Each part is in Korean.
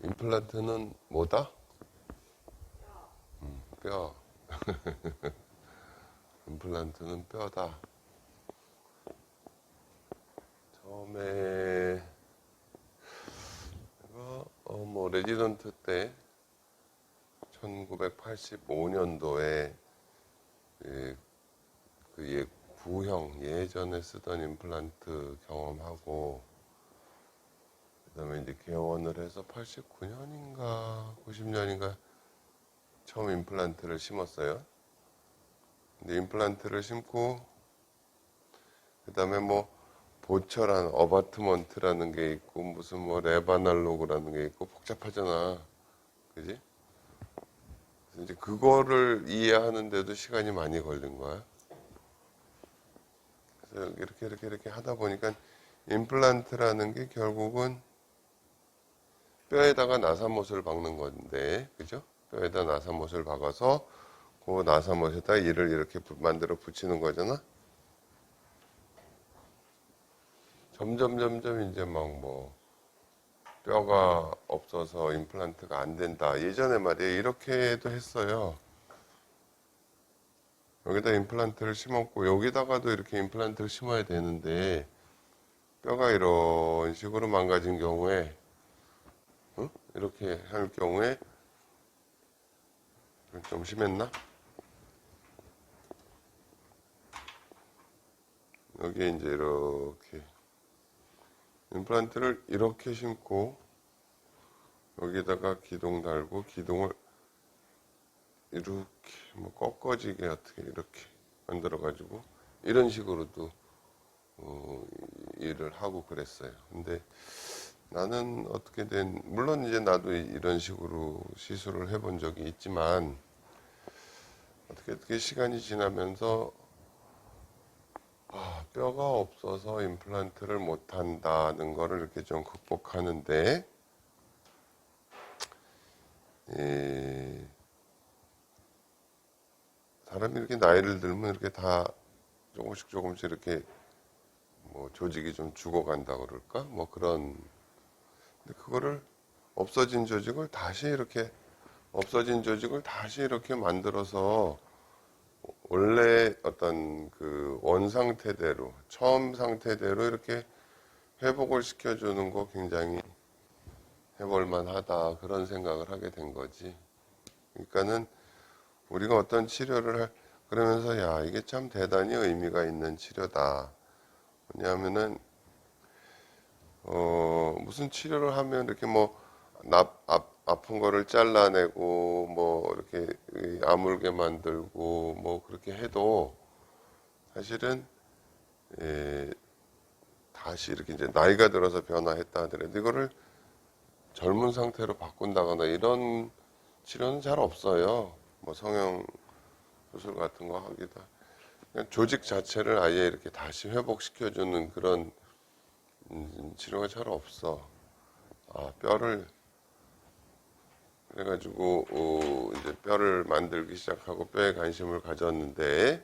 임플란트는 뭐다? 뼈. 임플란트는 뼈다. 처음에 이거 뭐 레지던트 때 1985년도에 그 구형 예전에 쓰던 임플란트 경험하고 그다음에 이제 개원을 해서 89년인가 90년인가 처음 임플란트를 심었어요. 근데 임플란트를 심고 그다음에 뭐 보철한 어바트먼트라는 게 있고 무슨 뭐 레바날로그라는 게 있고 복잡하잖아. 그지? 그래서 이제 그거를 이해하는데도 시간이 많이 걸린 거야. 그래서 이렇게 하다 보니까 임플란트라는 게 결국은 뼈에다가 나사못을 박는 건데, 그죠? 뼈에다 나사못을 박아서 그 나사못에다 이를 이렇게 만들어 붙이는 거잖아. 점점 이제 막 뭐 뼈가 없어서 임플란트가 안 된다. 예전에 말이에요. 이렇게도 했어요. 여기다 임플란트를 심었고 여기다가도 이렇게 임플란트를 심어야 되는데 뼈가 이런 식으로 망가진 경우에 이렇게 할 경우에 좀 심했나? 여기에 이제 이렇게 임플란트를 이렇게 심고 여기다가 기둥 달고 기둥을 이렇게 뭐 꺾어지게 어떻게 이렇게 만들어 가지고 이런 식으로도 일을 하고 그랬어요. 근데 나는 물론 이제 나도 이런 식으로 시술을 해본 적이 있지만 어떻게 시간이 지나면서 뼈가 없어서 임플란트를 못 한다는 거를 이렇게 좀 극복하는데 사람이 이렇게 나이를 들면 이렇게 다 조금씩 이렇게 뭐 조직이 좀 죽어간다 그럴까? 뭐 그런 근데 그거를 없어진 조직을 다시 이렇게 만들어서 원래 어떤 그 원 상태대로 처음 상태대로 이렇게 회복을 시켜주는 거 굉장히 해볼 만하다 그런 생각을 하게 된 거지. 그러니까는 우리가 어떤 그러면서 야 이게 참 대단히 의미가 있는 치료다. 왜냐하면은 무슨 치료를 하면 이렇게 뭐 아픈 거를 잘라내고 뭐 이렇게 아물게 만들고 뭐 그렇게 해도 사실은 다시 이렇게 이제 나이가 들어서 변화했다 하더라도 이거를 젊은 상태로 바꾼다거나 이런 치료는 잘 없어요. 뭐 성형 수술 같은 거 하기도 그냥 조직 자체를 아예 이렇게 다시 회복시켜주는 그런 치료가 잘 없어. 뼈를 그래가지고 이제 뼈를 만들기 시작하고 뼈에 관심을 가졌는데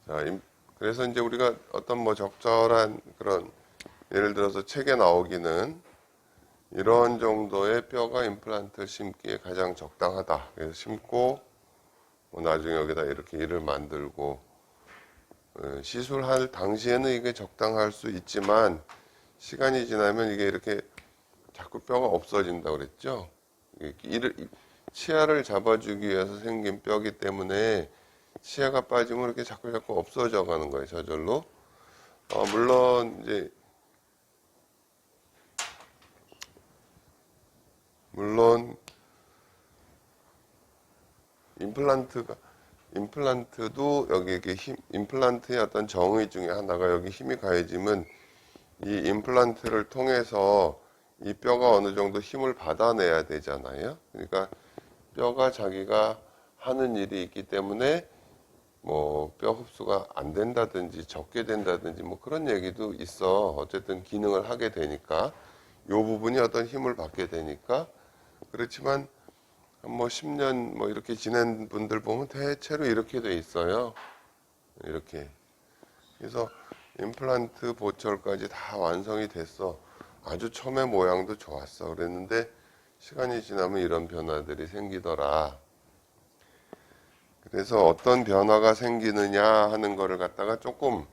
자, 그래서 이제 우리가 어떤 뭐 적절한 그런 예를 들어서 책에 나오기는 이런 정도의 뼈가 임플란트 심기에 가장 적당하다. 그래서 심고 뭐 나중에 여기다 이렇게 이를 만들고 시술할 당시에는 이게 적당할 수 있지만 시간이 지나면 이게 이렇게 자꾸 뼈가 없어진다고 그랬죠. 치아를 잡아주기 위해서 생긴 뼈기 때문에 치아가 빠지면 이렇게 자꾸 없어져 가는 거예요. 저절로. 물론 임플란트도 여기 이게 임플란트의 어떤 정의 중에 하나가 여기 힘이 가해지면 이 임플란트를 통해서 이 뼈가 어느 정도 힘을 받아내야 되잖아요. 그러니까 뼈가 자기가 하는 일이 있기 때문에 뭐 뼈 흡수가 안 된다든지 적게 된다든지 뭐 그런 얘기도 있어. 어쨌든 기능을 하게 되니까 요 부분이 어떤 힘을 받게 되니까 그렇지만 뭐 10년 뭐 이렇게 지낸 분들 보면 대체로 이렇게 돼 있어요. 이렇게. 그래서 임플란트 보철까지 다 완성이 됐어. 아주 처음에 모양도 좋았어. 그랬는데 시간이 지나면 이런 변화들이 생기더라. 그래서 어떤 변화가 생기느냐 하는 거를 갖다가 조금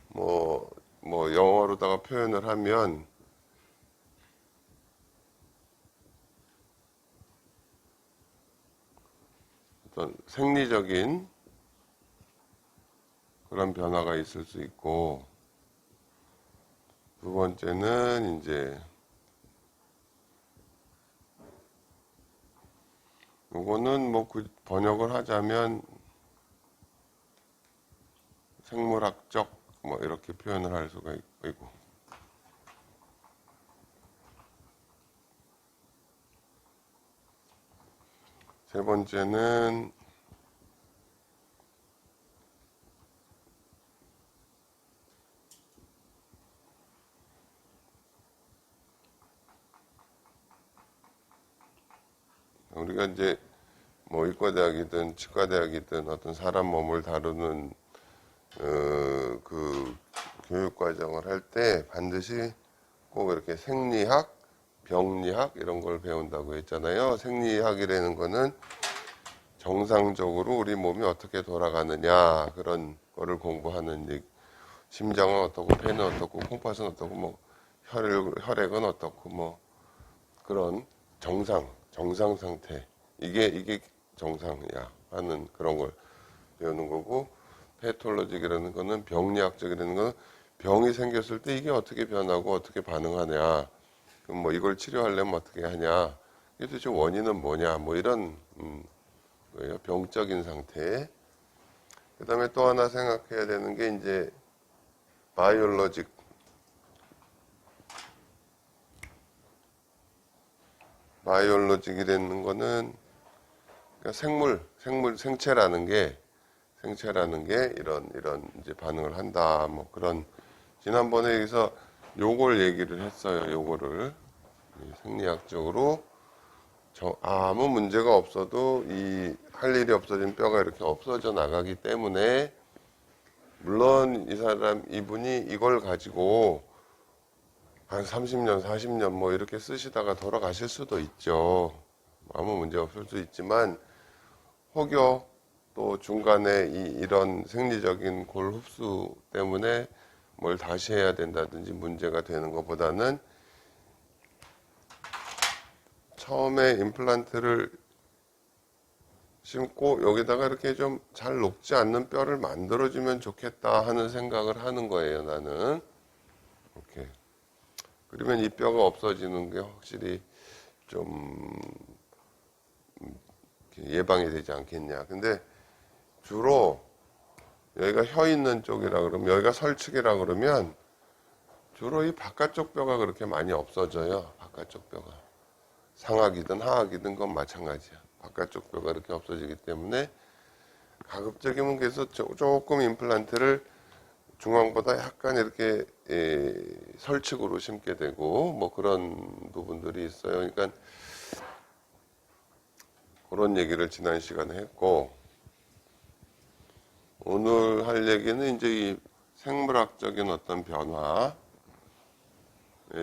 뭐 영어로다가 표현을 하면 어떤 생리적인 그런 변화가 있을 수 있고, 두 번째는 이제 요거는 뭐 번역을 하자면 생물학적 뭐 이렇게 표현을 할 수가 있고, 세 번째는 우리가 이제 뭐 의과대학이든 치과대학이든 어떤 사람 몸을 다루는 그 교육과정을 할 때 반드시 꼭 이렇게 생리학, 병리학 이런 걸 배운다고 했잖아요. 생리학이라는 거는 정상적으로 우리 몸이 어떻게 돌아가느냐 그런 거를 공부하는 얘기. 심장은 어떻고 폐는 어떻고 콩팥은 어떻고 뭐 혈액은 어떻고 뭐 그런 정상 상태 이게 정상이야 하는 그런 걸 배우는 거고, 패톨로직이라는 거는 병리학적이라는 거는 병이 생겼을 때 이게 어떻게 변하고 어떻게 반응하냐, 그럼 뭐 이걸 치료하려면 어떻게 하냐, 이게 도대체 원인은 뭐냐, 뭐 이런 거예요. 병적인 상태. 그 다음에 또 하나 생각해야 되는 게 이제 바이올로직. 바이올로직이라는 거는 그러니까 생체라는 게 이런 이제 반응을 한다. 뭐 그런, 지난번에 여기서 요걸 얘기를 했어요. 요거를 생리학적으로 아무 문제가 없어도 이 할 일이 없어진 뼈가 이렇게 없어져 나가기 때문에, 물론 이분이 이걸 가지고 한 30년, 40년 뭐 이렇게 쓰시다가 돌아가실 수도 있죠. 아무 문제 없을 수 있지만, 혹여 또 중간에 이런 생리적인 골 흡수 때문에 뭘 다시 해야 된다든지 문제가 되는 것보다는 처음에 임플란트를 심고 여기다가 이렇게 좀 잘 녹지 않는 뼈를 만들어주면 좋겠다 하는 생각을 하는 거예요, 나는. 이렇게. 그러면 이 뼈가 없어지는 게 확실히 좀 예방이 되지 않겠냐. 근데 주로 여기가 혀 있는 쪽이라 그러면, 여기가 설축이라 그러면 주로 이 바깥쪽 뼈가 그렇게 많이 없어져요. 바깥쪽 뼈가. 상악이든 하악이든 건 마찬가지야. 바깥쪽 뼈가 이렇게 없어지기 때문에 가급적이면 그래서 조금 임플란트를 중앙보다 약간 이렇게 설축으로 심게 되고 뭐 그런 부분들이 있어요. 그러니까 그런 얘기를 지난 시간에 했고, 오늘 할 얘기는 이제 이 생물학적인 어떤 변화에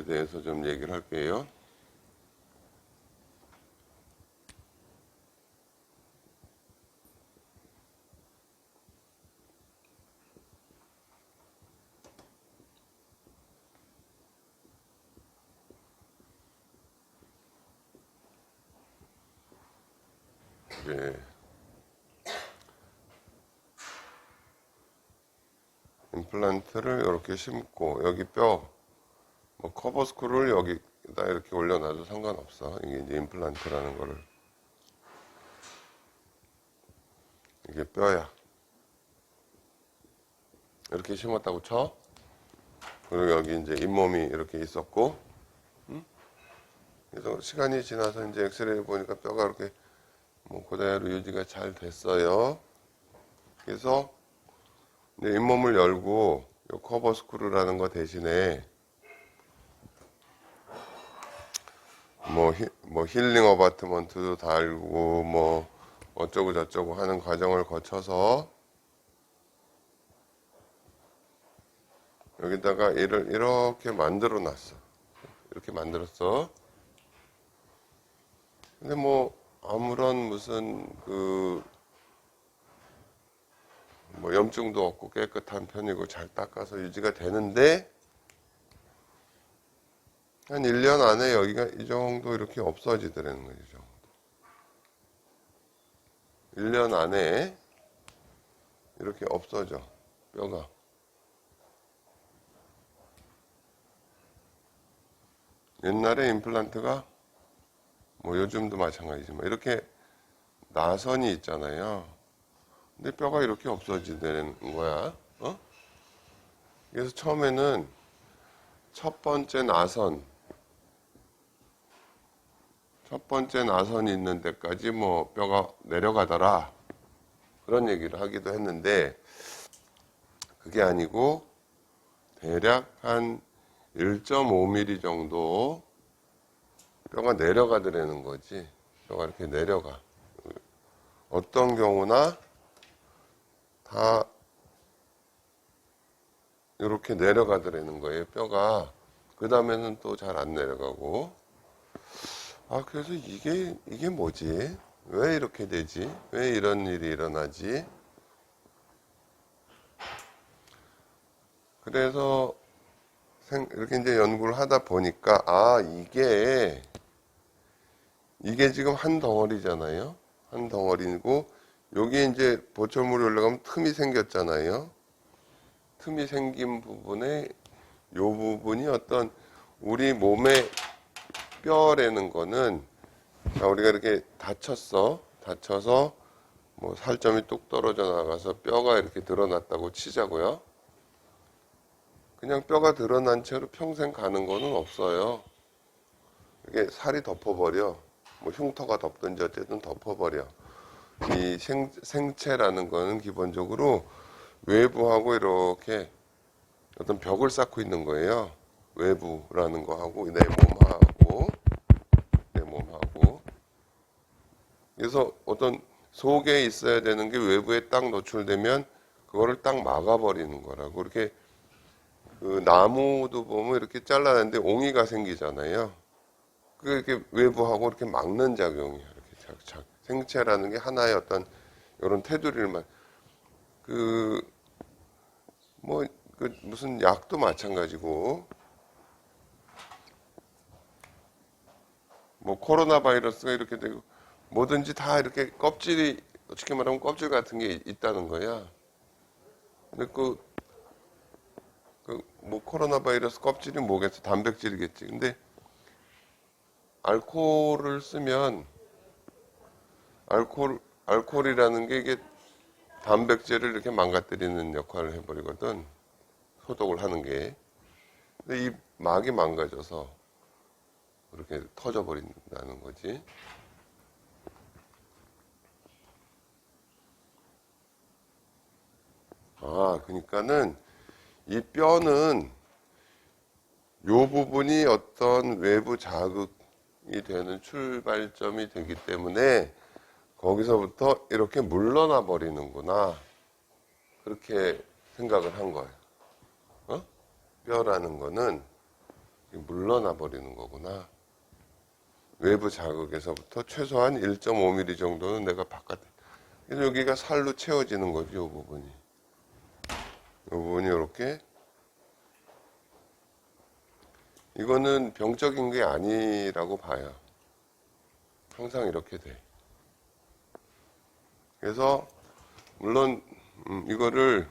대해서 좀 얘기를 할게요. 예. 임플란트를 이렇게 심고 여기 뼈, 뭐 커버 스크루를 여기다 이렇게 올려놔도 상관없어. 이게 이제 임플란트라는 거를, 이게 뼈야. 이렇게 심었다고 쳐. 그리고 여기 이제 잇몸이 이렇게 있었고, 그래서 시간이 지나서 이제 엑스레이를 보니까 뼈가 이렇게 뭐 그대로 유지가 잘 됐어요. 그래서 이제 잇몸을 열고 요 커버 스크루라는 거 대신에 뭐 힐링 어바트먼트도 달고 뭐 어쩌고 저쩌고 하는 과정을 거쳐서 여기다가 이렇게 만들어 놨어. 이렇게 만들었어. 근데 뭐 아무런 무슨 뭐 염증도 없고 깨끗한 편이고 잘 닦아서 유지가 되는데 한 1년 안에 여기가 이 정도 이렇게 없어지더라는 거죠. 이 정도. 1년 안에 이렇게 없어져, 뼈가. 옛날에 임플란트가 뭐 요즘도 마찬가지지만 이렇게 나선이 있잖아요. 근데 뼈가 이렇게 없어지는 거야. 어? 그래서 처음에는 첫 번째 나선이 있는 데까지 뭐 뼈가 내려가더라. 그런 얘기를 하기도 했는데 그게 아니고 대략 한 1.5mm 정도 뼈가 내려가더라는 거지. 뼈가 이렇게 내려가. 어떤 경우나 다 이렇게 내려가더라는 거예요, 뼈가. 그 다음에는 또 잘 안 내려가고. 아, 그래서 이게 뭐지? 왜 이렇게 되지? 왜 이런 일이 일어나지? 그래서 이렇게 이제 연구를 하다 보니까, 아, 이게 지금 한 덩어리잖아요? 한 덩어리고, 여기에 이제 보철물이 올라가면 틈이 생겼잖아요? 틈이 생긴 부분에 요 부분이 어떤 우리 몸의 뼈라는 거는 자 우리가 이렇게 다쳐서 뭐 살점이 뚝 떨어져 나가서 뼈가 이렇게 드러났다고 치자고요. 그냥 뼈가 드러난 채로 평생 가는 거는 없어요. 이게 살이 덮어버려. 뭐 흉터가 덮든지 어쨌든 덮어버려. 이 생체라는 거는 기본적으로 외부하고 이렇게 어떤 벽을 쌓고 있는 거예요. 외부라는 거하고 내 몸하고. 그래서 어떤 속에 있어야 되는 게 외부에 딱 노출되면 그거를 딱 막아버리는 거라고. 이렇게 그 나무도 보면 이렇게 잘라냈는데 옹이가 생기잖아요. 그게 이렇게 외부하고 이렇게 막는 작용이에요. 이렇게 생체라는 게 하나의 어떤 이런 테두리를 무슨 약도 마찬가지고 뭐 코로나 바이러스가 이렇게 되고 뭐든지 다 이렇게 껍질이 어떻게 말하면 껍질 같은 게 있다는 거야. 근데 뭐 코로나 바이러스 껍질이 뭐겠어? 단백질이겠지. 근데 알코올을 쓰면 알코올이라는 게 이게 단백질을 이렇게 망가뜨리는 역할을 해버리거든. 소독을 하는 게. 근데 이 막이 망가져서 그렇게 터져버린다는 거지. 아, 그러니까는 이 뼈는 요 부분이 어떤 외부 자극이 되는 출발점이 되기 때문에 거기서부터 이렇게 물러나 버리는구나. 그렇게 생각을 한 거예요. 어? 뼈라는 거는 물러나 버리는 거구나. 외부 자극에서부터 최소한 1.5mm 정도는 내가 바깥에. 그래서 여기가 살로 채워지는 거죠, 이 부분이. 이 부분이 이렇게. 이거는 병적인 게 아니라고 봐요. 항상 이렇게 돼. 그래서, 물론, 이거를,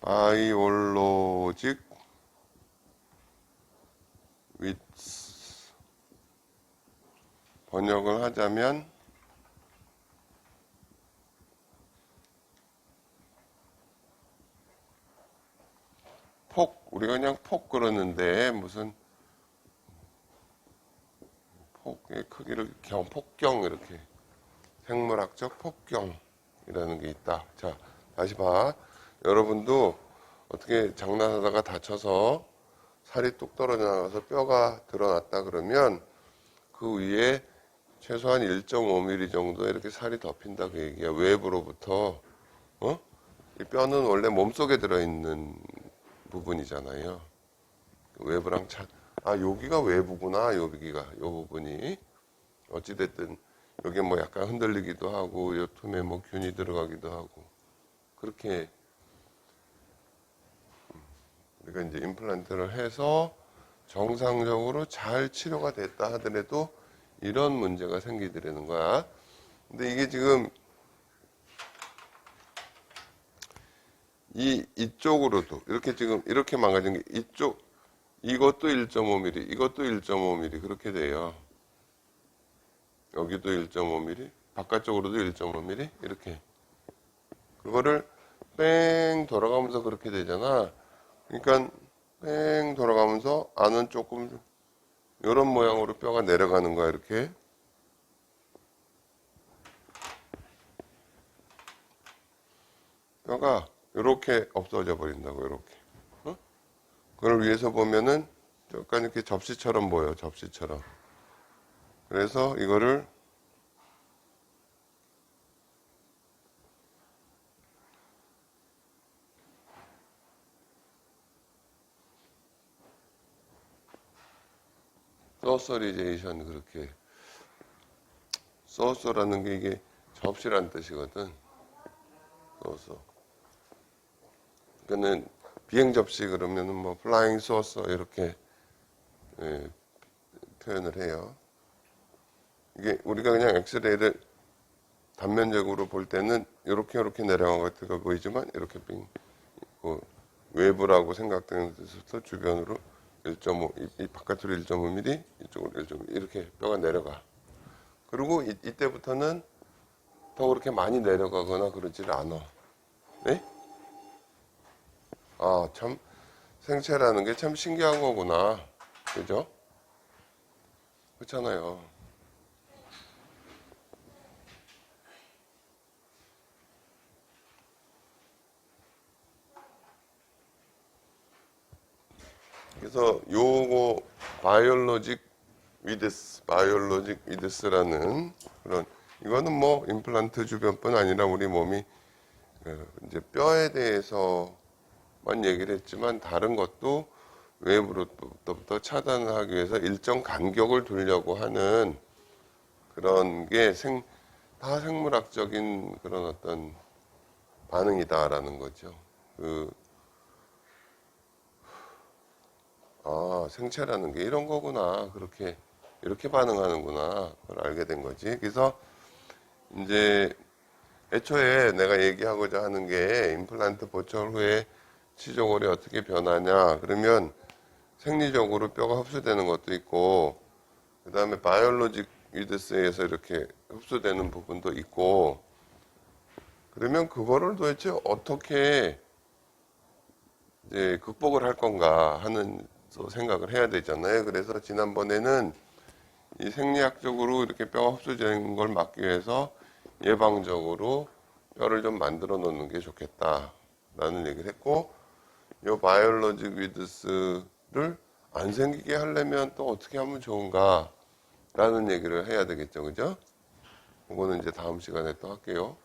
바이올로직 위츠 번역을 하자면 우리가 그냥 폭 그러는데 무슨 폭의 크기를 폭경 이렇게 생물학적 폭경이라는 게 있다. 자, 다시 봐. 여러분도 어떻게 장난하다가 다쳐서 살이 뚝 떨어져 나가서 뼈가 드러났다 그러면 그 위에 최소한 1.5mm 정도 이렇게 살이 덮인다 그 얘기야. 외부로부터. 이 뼈는 원래 몸속에 들어있는 부분이잖아요. 외부랑 여기가 외부구나. 여기가 요 부분이 어찌됐든 여기 뭐 약간 흔들리기도 하고 요 틈에 뭐 균이 들어가기도 하고 그렇게 우리가 이제 임플란트를 해서 정상적으로 잘 치료가 됐다 하더라도 이런 문제가 생기더라는 거야. 근데 이게 지금 이쪽으로도 이렇게 지금 이렇게 망가진 게 이것도 1.5mm, 이것도 1.5mm 그렇게 돼요. 여기도 1.5mm, 바깥쪽으로도 1.5mm 이렇게. 그거를 뺑 돌아가면서 그렇게 되잖아. 그러니까 뺑 돌아가면서 안은 조금 이런 모양으로 뼈가 내려가는 거야 이렇게. 뼈가 이렇게 없어져 버린다고 이렇게. 그걸 위에서 보면은 약간 이렇게 접시처럼 보여 접시처럼. 그래서 이거를 소서리제이션 그렇게 소서라는 게 이게 접시란 뜻이거든. 소서. 그러니까는 비행 접시 그러면은 뭐 플라잉 소서 이렇게 표현을 해요. 이게 우리가 그냥 엑스레이를 단면적으로 볼 때는 이렇게 내려간 것 같아 보이지만 이렇게 외부라고 생각되는 데서부터 주변으로 1.5, 이 바깥으로 1.5mm, 이쪽으로 1.5mm 이렇게 뼈가 내려가. 그리고 이때부터는 더 그렇게 많이 내려가거나 그러질 않아. 네? 참 생체라는 게 참 신기한 거구나. 그죠? 그렇잖아요. 그래서 요거 바이올로직 위드스라는 그런 이거는 뭐 임플란트 주변뿐 아니라 우리 몸이 이제 뼈에 대해서만 얘기를 했지만 다른 것도 외부로부터 차단하기 위해서 일정 간격을 두려고 하는 그런 게 다 생물학적인 그런 어떤 반응이다라는 거죠. 생체라는 게 이런 거구나. 이렇게 반응하는구나. 그걸 알게 된 거지. 그래서 이제 애초에 내가 얘기하고자 하는 게 임플란트 보철 후에 치조골이 어떻게 변하냐. 그러면 생리적으로 뼈가 흡수되는 것도 있고, 그 다음에 바이올로직 위드스에서 이렇게 흡수되는 부분도 있고, 그러면 그거를 도대체 어떻게 이제 극복을 할 건가 하는 생각을 해야 되잖아요. 그래서 지난번에는 이 생리학적으로 이렇게 뼈가 흡수되는 걸 막기 위해서 예방적으로 뼈를 좀 만들어 놓는 게 좋겠다라는 얘기를 했고, 이 바이올로직 위드스를 안 생기게 하려면 또 어떻게 하면 좋은가 라는 얘기를 해야 되겠죠. 그죠? 그거는 이제 다음 시간에 또 할게요.